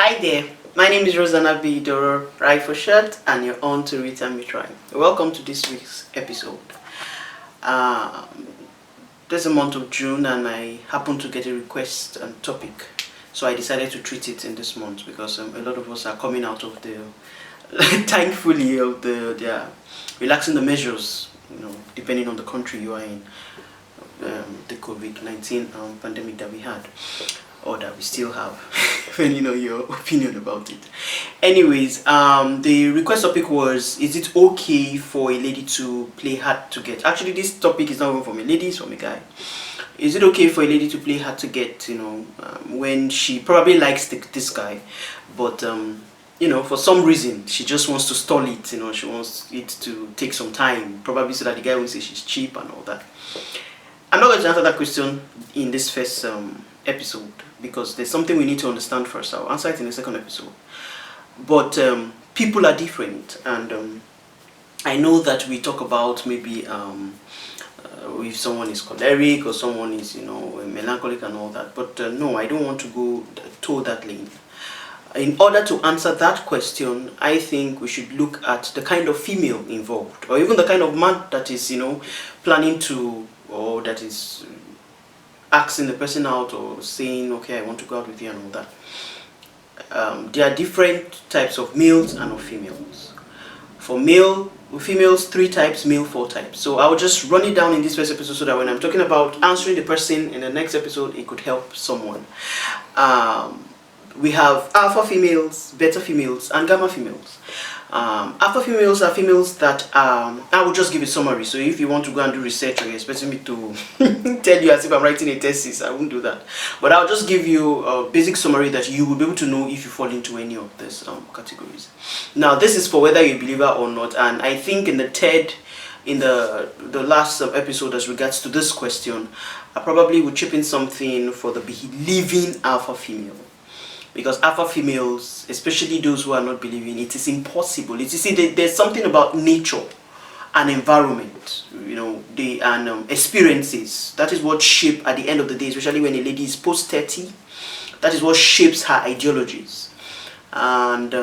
Hi there, my name is Rosanna B. Doro, right for short, and you're on to Read and Me Try. Welcome to this week's episode. Um, this is the month of June, and I happened to get a request and topic, so I decided to treat it in this month because a lot of us are coming out of the, thankfully, of they are relaxing the measures, depending on the country you are in, the COVID-19 pandemic that we had. Or that we still have, depending on your opinion about it. Anyways, the request topic was, is it okay for a lady to play hard to get? Actually, this topic is not even from a lady, it's from a guy. Is it okay for a lady to play hard to get, when she probably likes this guy, but, for some reason, she just wants to stall it, she wants it to take some time, probably so that the guy won't say she's cheap and all that. I'm not going to answer that question in this first episode because there's something we need to understand first. I'll answer it in the second episode. But people are different, and I know that we talk about maybe if someone is choleric or someone is melancholic and all that, but no, I don't want to go toward that lane. In order to answer that question, I think we should look at the kind of female involved, or even the kind of man that is planning to, or that is asking the person out or saying, okay, I want to go out with you and all that. There are different types of males and of females. For females, 3 types, male 4 types. So I will just run it down in this first episode so that when I'm talking about answering the person in the next episode, it could help someone. We have alpha females, beta females, and gamma females. Alpha females are females that I will just give a summary. So if you want to go and do research or you're expecting me to tell you as if I'm writing a thesis, I won't do that. But I'll just give you a basic summary that you will be able to know if you fall into any of these categories. Now, this is for whether you're a believer or not, and I think in the last episode as regards to this question, I probably would chip in something for the believing alpha female. Because alpha females, especially those who are not believing, it is impossible. There's something about nature and environment, and experiences. That is what shape at the end of the day, especially when a lady is post 30. That is what shapes her ideologies. And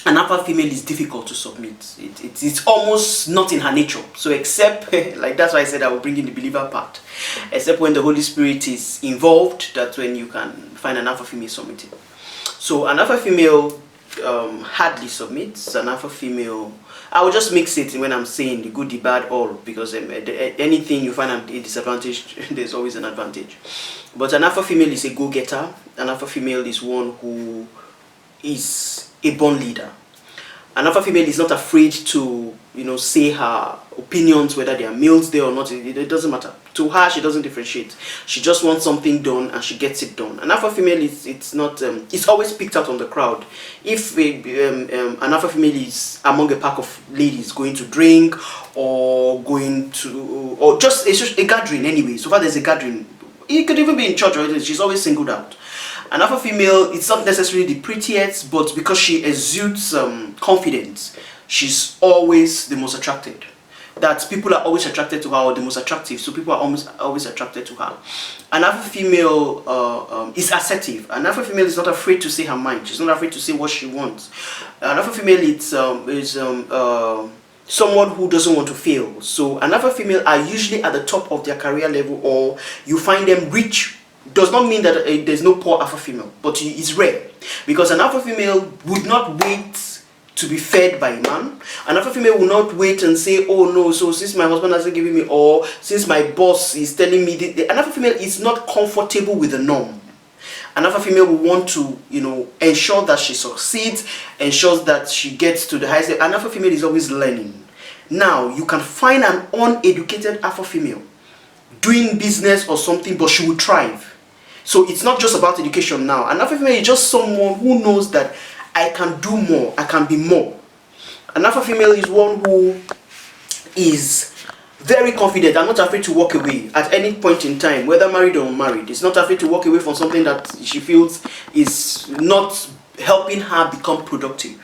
an alpha female is difficult to submit. It's almost not in her nature. So except, like that's why I said I will bring in the believer part. Except when the Holy Spirit is involved, that's when you can find an alpha female submitting. So an alpha female hardly submits. An alpha female, I will just mix it when I'm saying the good, the bad, all, because anything you find a disadvantage, there's always an advantage. But an alpha female is a go-getter. An alpha female is one who is a born leader. An alpha female is not afraid to say her opinions, whether there are males there or not. It doesn't matter to her. She doesn't differentiate. She just wants something done and she gets it done. An alpha female it's always picked out on the crowd. If an alpha female is among a pack of ladies going to drink or just a gathering anyway, so far there's a gathering, it could even be in church or she's always singled out. An alpha female, it's not necessarily the prettiest, but because she exudes confidence, she's always the most attracted. That people are always attracted to her, or the most attractive, so people are always attracted to her. An alpha female is assertive. An alpha female is not afraid to say her mind. She's not afraid to say what she wants. An alpha female is someone who doesn't want to fail. So an alpha female are usually at the top of their career level, or you find them rich. Does not mean that there's no poor alpha female, but it's rare, because an alpha female would not wait to be fed by a man. An alpha female will not wait and say, oh no, so since my husband hasn't given me, or since my boss is telling me, an alpha female is not comfortable with the norm. An alpha female will want to, ensure that she succeeds, ensures that she gets to the highest level. An alpha female is always learning. Now, you can find an uneducated alpha female doing business or something, but she will thrive. So it's not just about education now. An alpha female is just someone who knows that I can do more, I can be more. An alpha female is one who is very confident and not afraid to walk away at any point in time, whether married or unmarried. It's not afraid to walk away from something that she feels is not helping her become productive.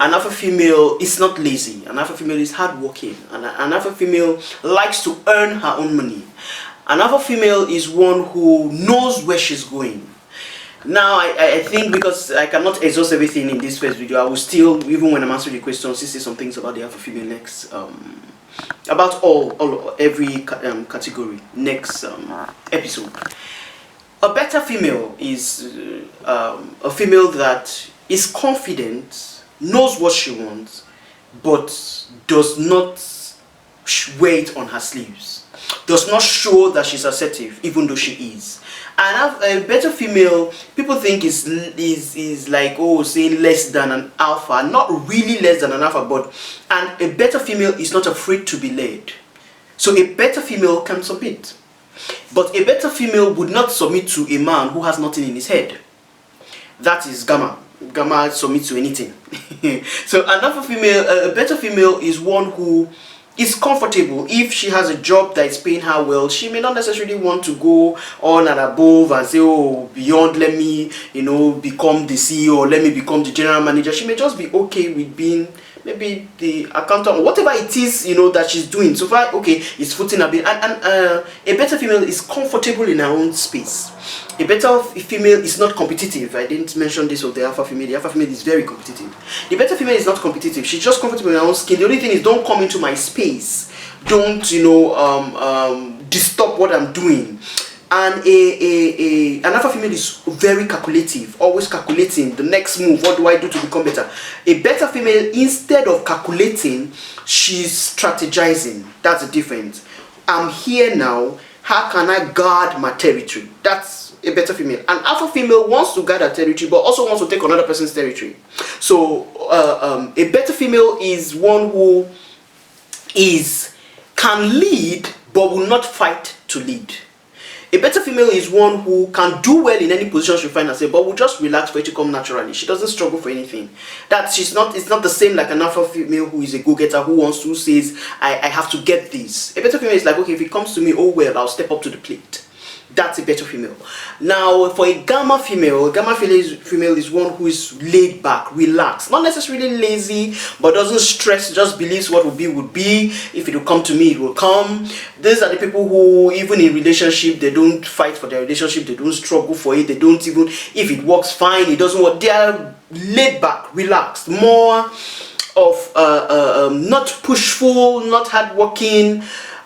An alpha female is not lazy. An alpha female is hardworking. An alpha female likes to earn her own money. An alpha female is one who knows where she's going. Now, I think because I cannot exhaust everything in this first video, I will still, even when I'm answering the questions, still say some things about the alpha female next, about every category next episode. A beta female is a female that is confident, knows what she wants, but does not wear it on her sleeves, does not show that she's assertive, even though she is. And a beta female, people think is like, oh, saying less than an alpha. Not really less than an alpha, but and a beta female is not afraid to be led. So a beta female can submit, but a beta female would not submit to a man who has nothing in his head. That is gamma. Gamma submits to anything. So an alpha female, a beta female is one who is comfortable. If she has a job that is paying her well, she may not necessarily want to go on and above and say, oh, beyond, let me, become the CEO, or let me become the general manager. She may just be okay with being maybe the accountant or whatever it is, that she's doing. So far, okay, it's footing a bit. And a beta female is comfortable in her own space. A beta female is not competitive. I didn't mention this of the alpha female. The alpha female is very competitive. The beta female is not competitive. She's just comfortable in her own skin. The only thing is, don't come into my space. Don't, disturb what I'm doing. And an alpha female is very calculative, always calculating the next move. What do I do to become better? A beta female, instead of calculating, she's strategizing. That's the difference. I'm here now. How can I guard my territory? That's a beta female. An alpha female wants to guard her territory, but also wants to take another person's territory. So a beta female is one who can lead, but will not fight to lead. A beta female is one who can do well in any position she finds herself, but will just relax for it to come naturally. She doesn't struggle for anything. It's not the same like an alpha female who is a go-getter, who says, I have to get this. A beta female is like, okay, if it comes to me, oh well, I'll step up to the plate. That's a beta female. Now, for a gamma female is one who is laid back, relaxed, not necessarily lazy, but doesn't stress, just believes what would be. If it will come to me, it will come. These are the people who, even in relationship, they don't fight for their relationship, they don't struggle for it, they don't even, if it works, fine, it doesn't work. They are laid back, relaxed, more of not pushful, not hardworking,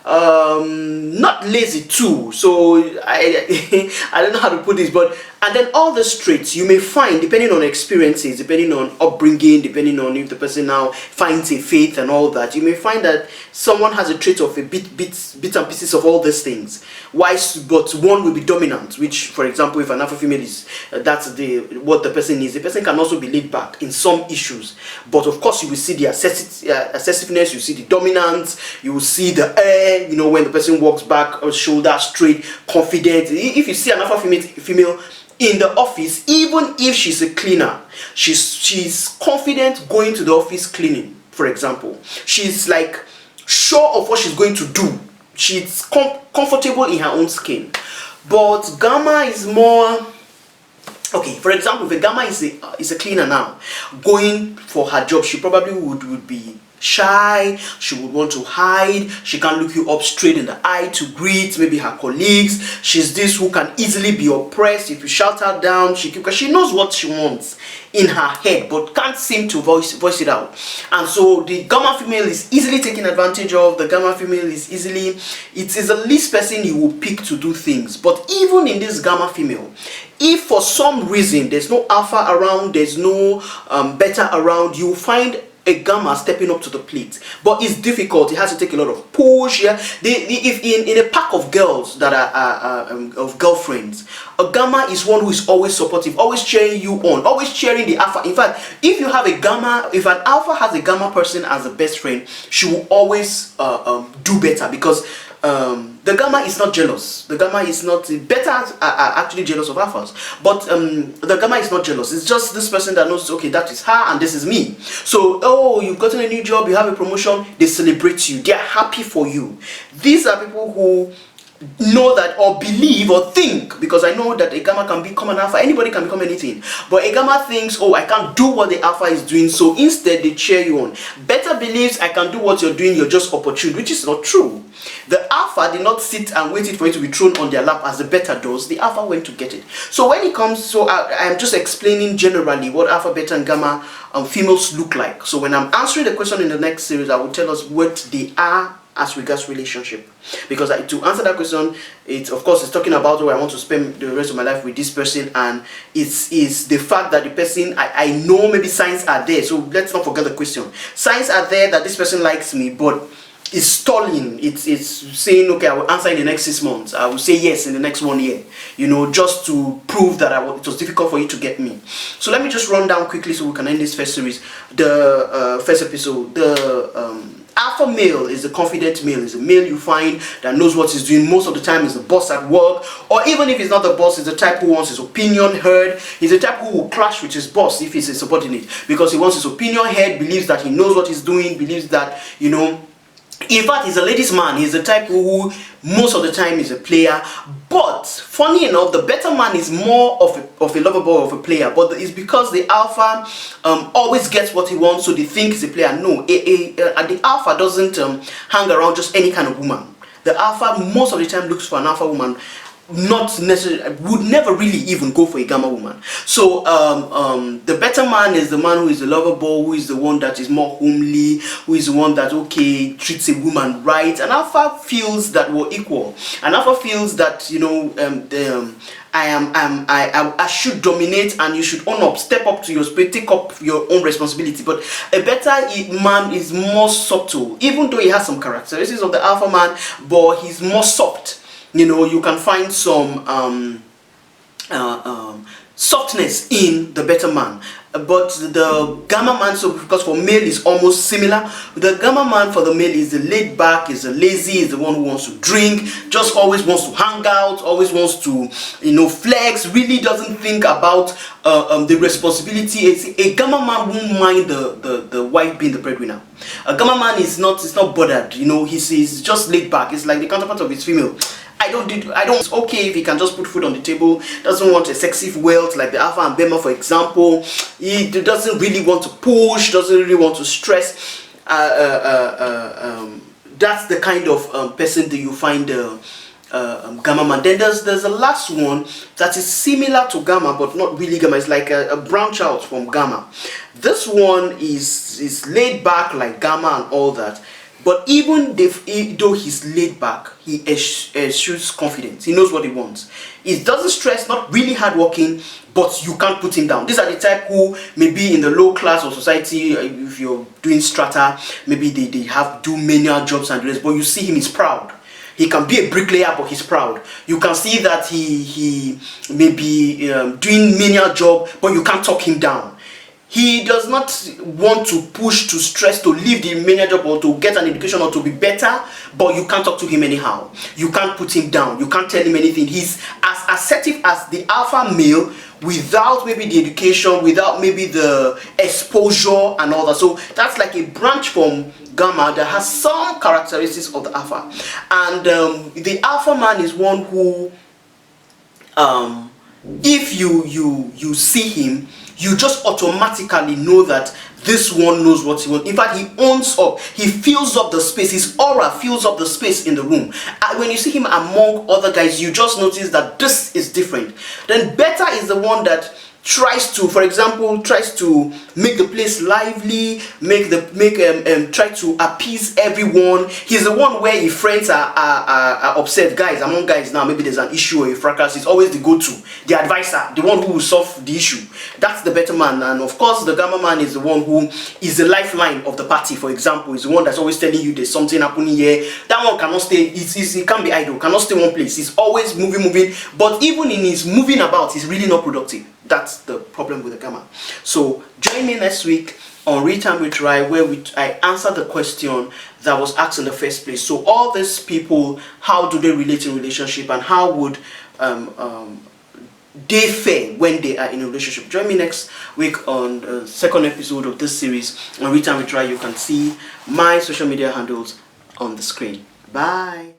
not lazy too. So I don't know how to put this, but and then all the traits you may find, depending on experiences, depending on upbringing, depending on if the person now finds a faith and all that, you may find that someone has a trait of a bits and pieces of all these things. But one will be dominant, which, for example, if an alpha female is that's what the person is. The person can also be laid back in some issues, but of course you will see the excessiveness, you see the dominance, you will see the air, when the person walks back or shoulders straight, confident. If you see an alpha female in the office, even if she's a cleaner, she's confident going to the office cleaning, for example. She's like sure of what she's going to do. She's comfortable in her own skin. But gamma is more, okay, for example, if a gamma is a cleaner now, going for her job, she probably would be shy, she would want to hide, she can't look you up straight in the eye to greet maybe her colleagues. She's this who can easily be oppressed if you shout her down, because she knows what she wants in her head but can't seem to voice it out. And so the gamma female is easily taken advantage of. The gamma female is it is the least person you will pick to do things. But even in this gamma female, if for some reason there's no alpha around, there's no beta around, you will find a gamma stepping up to the plate. But it's difficult. It has to take a lot of push. Yeah, if in a pack of girls that are of girlfriends, a gamma is one who is always supportive, always cheering you on, always cheering the alpha. In fact, if you have a gamma, if an alpha has a gamma person as a best friend, she will always do better, because the gamma is not jealous. The gamma is not, betas are actually jealous of alphas, but the gamma is not jealous. It's just this person that knows, okay, that is her and this is me. So, oh, you've gotten a new job, you have a promotion, they celebrate you, they're happy for you. These are people who know that, or believe or think, because I know that a gamma can become an alpha. Anybody can become anything, but a gamma thinks, oh, I can't do what the alpha is doing, so instead they cheer you on. Beta beta believes I can do what you're doing, you're just opportune, which is not true. The alpha did not sit and waited for it to be thrown on their lap as the beta does. The alpha went to get it. So when it comes, so I'm just explaining generally what alpha, beta, and gamma females look like. So when I'm answering the question in the next series, I will tell us what they are as regards relationship, because to answer that question, it's of course it's talking about where I want to spend the rest of my life with this person, and it's the fact that the person, I know maybe signs are there, so let's not forget the question. Signs are there that this person likes me, but it's stalling. It's saying, okay, I will answer in the next 6 months, I will say yes in the next 1 year, you know, just to prove that it was difficult for you to get me. So let me just run down quickly so we can end this first series, the first episode. The alpha male is a confident male, is a male you find that knows what he's doing. Most of the time is the boss at work, or even if he's not the boss, he's the type who wants his opinion heard. He's the type who will clash with his boss if he's a subordinate, because he wants his opinion heard, believes that he knows what he's doing, believes that, you know, in fact, he's a ladies' man. He's the type who most of the time is a player. But funny enough, the beta man is more of a lover boy, of a player. But it's because the alpha always gets what he wants, so they think he's a player. No, the alpha doesn't hang around just any kind of woman. The alpha most of the time looks for an alpha woman. Not necessarily, would never really even go for a gamma woman. So the better man is the man who is the lover boy, who is the one that is more homely, who is the one that, okay, treats a woman right. And alpha feels that we're equal, and alpha feels that, you know, I should dominate, and you should own up, step up to your space, take up your own responsibility. But a better man is more subtle, even though he has some characteristics of the alpha man, but he's more soft. You know, you can find some softness in the better man. But the gamma man, so because for male is almost similar, the gamma man for the male is the laid back, is the lazy, is the one who wants to drink, just always wants to hang out, always wants to, you know, flex, really doesn't think about the responsibility. A gamma man won't mind the wife being the breadwinner. A gamma man is not bothered, you know, he's just laid back. It's like the counterpart of his female. It's okay if he can just put food on the table, doesn't want excessive wealth like the alpha and beta, for example. He doesn't really want to push, doesn't really want to stress. That's the kind of person that you find gamma man. Then there's a last one that is similar to gamma but not really gamma. It's like a branch out from gamma. This one is laid back like gamma and all that. But even though he's laid back, he eschews confidence. He knows what he wants. He doesn't stress, not really hardworking, but you can't put him down. These are the type who may be in the low class of society. If you're doing strata, maybe they do menial jobs and the rest, but you see him, he's proud. He can be a bricklayer, but he's proud. You can see that he may be doing menial job, but you can't talk him down. He does not want to push, to stress, to leave the manager job or to get an education or to be better, but you can't talk to him anyhow. You can't put him down. You can't tell him anything. He's as assertive as the alpha male without maybe the education, without maybe the exposure and all that. So that's like a branch from gamma that has some characteristics of the alpha. And the alpha man is one who, if you see him, you just automatically know that this one knows what he wants. In fact, he owns up, he fills up the space, his aura fills up the space in the room. And when you see him among other guys, you just notice that this is different. Then beta is the one that tries to, for example, tries to make the place lively, try to appease everyone. He's the one where if friends are upset, guys, among guys now, maybe there's an issue or a fracas, he's always the go-to, the advisor, the one who will solve the issue. That's the better man. And of course, the gamma man is the one who is the lifeline of the party. For example, he's the one that's always telling you there's something happening here. That one cannot stay, he can't be idle, cannot stay one place. He's always moving, but even in his moving about, he's really not productive. That's the problem with the gamma. So join me next week on Read Time with Rai, where I answer the question that was asked in the first place. So all these people, how do they relate in relationship, and how would they fare when they are in a relationship? Join me next week on the second episode of this series on Read Time with Rai. You can see my social media handles on the screen. Bye.